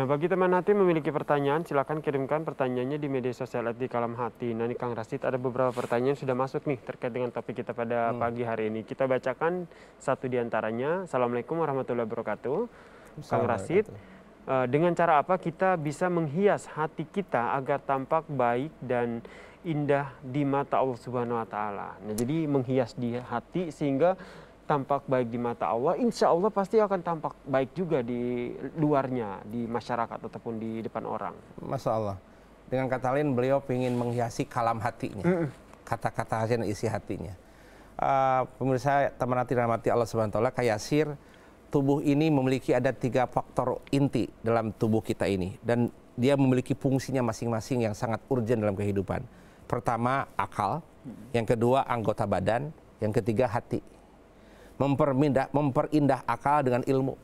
bagi teman hati memiliki pertanyaan, silakan kirimkan pertanyaannya di media sosial di Kalam Hati. Nah, ini Kang Rashid, ada beberapa pertanyaan yang sudah masuk nih terkait dengan topik kita pada pagi hari ini. Kita bacakan satu di antaranya. Assalamualaikum warahmatullahi wabarakatuh. Kang Rashid, dengan cara apa kita bisa menghias hati kita agar tampak baik dan indah di mata Allah Subhanahu wa taala. Nah, jadi menghias di hati sehingga tampak baik di mata Allah, insya Allah pasti akan tampak baik juga di luarnya, di masyarakat ataupun di depan orang. Masya Allah. Dengan kata lain, beliau ingin menghiasi kalam hatinya, kata-kata dan isi hatinya. Pemirsa teman hati rahmati Allah Subhanahu wa taala, Kayasir, tubuh ini memiliki ada 3 faktor inti dalam tubuh kita ini, dan dia memiliki fungsinya masing-masing yang sangat urgent dalam kehidupan. Pertama, akal, yang kedua anggota badan, yang ketiga hati. Memperindah akal dengan ilmu.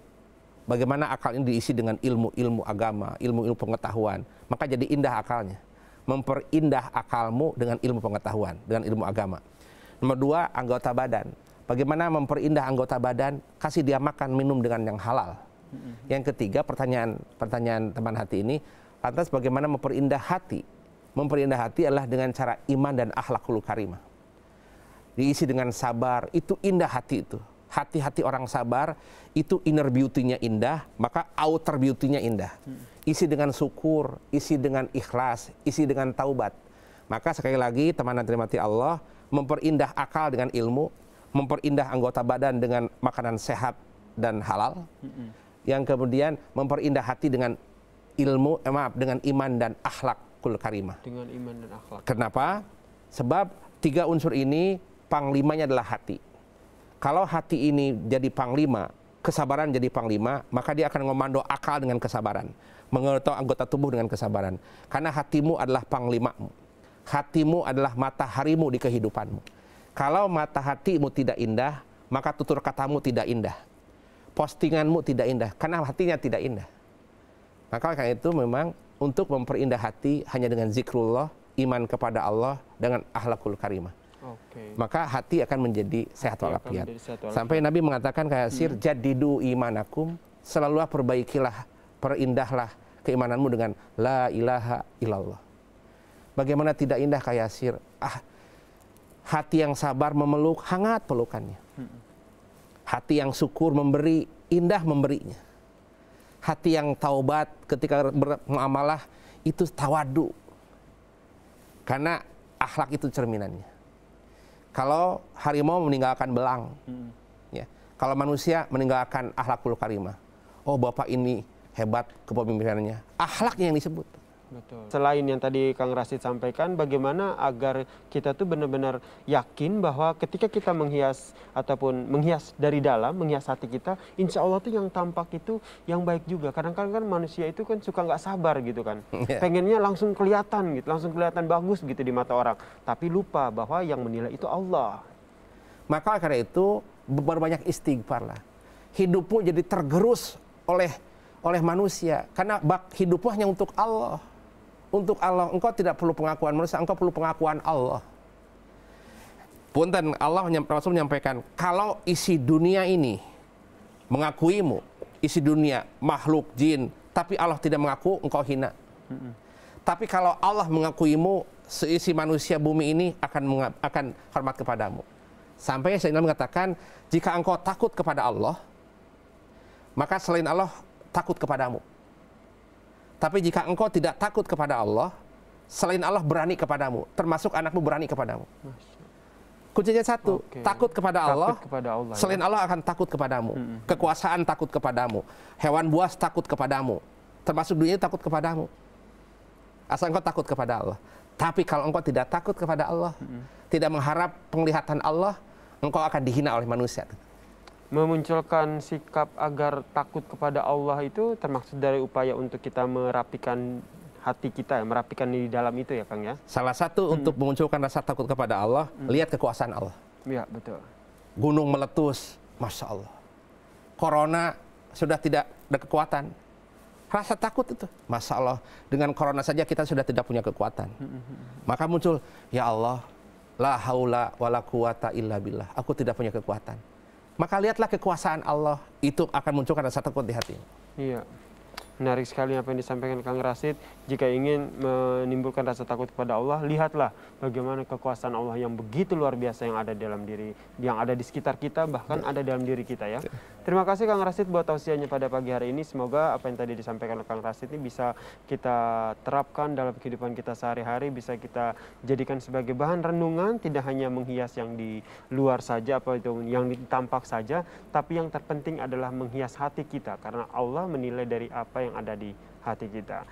Bagaimana akal ini diisi dengan ilmu agama, ilmu pengetahuan, maka jadi indah akalnya. Memperindah akalmu dengan ilmu pengetahuan, dengan ilmu agama. Nomor 2, anggota badan. Bagaimana memperindah anggota badan? Kasih dia makan, minum dengan yang halal. Yang ketiga, pertanyaan teman hati ini, lantas bagaimana memperindah hati? Memperindah hati adalah dengan cara iman dan akhlakul karimah. Diisi dengan sabar, itu indah hati itu. Hati-hati orang sabar, itu inner beauty-nya indah, maka outer beauty-nya indah. Isi dengan syukur, isi dengan ikhlas, isi dengan taubat. Maka sekali lagi, teman dan terima Allah, memperindah akal dengan ilmu, memperindah anggota badan dengan makanan sehat dan halal. Yang kemudian memperindah hati dengan dengan iman dan akhlakul karimah. Dengan iman dan akhlak. Kenapa? Sebab 3 unsur ini panglimanya adalah hati. Kalau hati ini jadi panglima, kesabaran jadi panglima, maka dia akan mengomando akal dengan kesabaran, mengatur anggota tubuh dengan kesabaran. Karena hatimu adalah panglimamu. Hatimu adalah mataharimu di kehidupanmu. Kalau mata hatimu tidak indah, maka tutur katamu tidak indah. Postinganmu tidak indah, karena hatinya tidak indah. Maka karena itu memang untuk memperindah hati hanya dengan zikrullah, iman kepada Allah, dengan akhlakul karimah. Maka hati akan menjadi sehat walafiat. Sampai Nabi mengatakan, Kayasir, jadidu imanakum, selalulah perbaikilah, perindahlah keimananmu dengan la ilaha illallah. Bagaimana tidak indah, Kayasir? Hati yang sabar memeluk, hangat pelukannya. Hati yang syukur memberi, indah memberinya. Hati yang taubat ketika bermuamalah, itu tawadu. Karena akhlak itu cerminannya. Kalau harimau meninggalkan belang, ya. Kalau manusia meninggalkan akhlakul karimah. Oh, bapak ini hebat kepemimpinannya. Akhlaknya yang disebut. Betul. Selain yang tadi Kang Rashid sampaikan, bagaimana agar kita tuh benar-benar yakin bahwa ketika kita menghias ataupun menghias dari dalam, menghias hati kita, insya Allah tuh yang tampak itu yang baik juga. Kadang-kadang kan manusia itu kan suka nggak sabar gitu kan, pengennya langsung kelihatan gitu, langsung kelihatan bagus gitu di mata orang, tapi lupa bahwa yang menilai itu Allah. Maka karena itu berbanyak istighfar lah. Hidupmu jadi tergerus oleh manusia, karena hidupmu hanya untuk Allah. Untuk Allah, engkau tidak perlu pengakuan manusia, engkau perlu pengakuan Allah. Punten, Allah Rasul menyampaikan, kalau isi dunia ini mengakuimu, isi dunia, makhluk, jin, tapi Allah tidak mengaku, engkau hina. Tapi kalau Allah mengakuimu, seisi manusia bumi ini akan hormat kepadamu. Sampai Sayyidina mengatakan, jika engkau takut kepada Allah, maka selain Allah takut kepadamu. Tapi jika engkau tidak takut kepada Allah, selain Allah berani kepadamu, termasuk anakmu berani kepadamu. Kuncinya satu, takut kepada Allah, selain Allah akan takut kepadamu. Kekuasaan takut kepadamu, hewan buas takut kepadamu, termasuk dunia takut kepadamu. Asal engkau takut kepada Allah. Tapi kalau engkau tidak takut kepada Allah, tidak mengharap penglihatan Allah, engkau akan dihina oleh manusia. Memunculkan sikap agar takut kepada Allah itu termaksud dari upaya untuk kita merapikan hati kita, merapikan di dalam itu ya Kang ya. Salah satu untuk memunculkan rasa takut kepada Allah, lihat kekuasaan Allah. Iya, betul. Gunung meletus, Masya Allah. Corona sudah tidak ada kekuatan. Rasa takut itu, Masya Allah. Dengan corona saja kita sudah tidak punya kekuatan. Maka muncul, ya Allah, la haula wala quwata illa billah. Aku tidak punya kekuatan. Maka lihatlah kekuasaan Allah, itu akan munculkan rasa takut di hati. Iya. Menarik sekali apa yang disampaikan Kang Rashid. Jika ingin menimbulkan rasa takut kepada Allah, lihatlah bagaimana kekuasaan Allah yang begitu luar biasa yang ada dalam diri, yang ada di sekitar kita, bahkan ada dalam diri kita ya. Terima kasih Kang Rashid buat tausiahnya pada pagi hari ini. Semoga apa yang tadi disampaikan oleh Kang Rashid ini bisa kita terapkan dalam kehidupan kita sehari-hari, bisa kita jadikan sebagai bahan renungan, tidak hanya menghias yang di luar saja, apa itu yang tampak saja, tapi yang terpenting adalah menghias hati kita, karena Allah menilai dari apa yang ada di hati kita.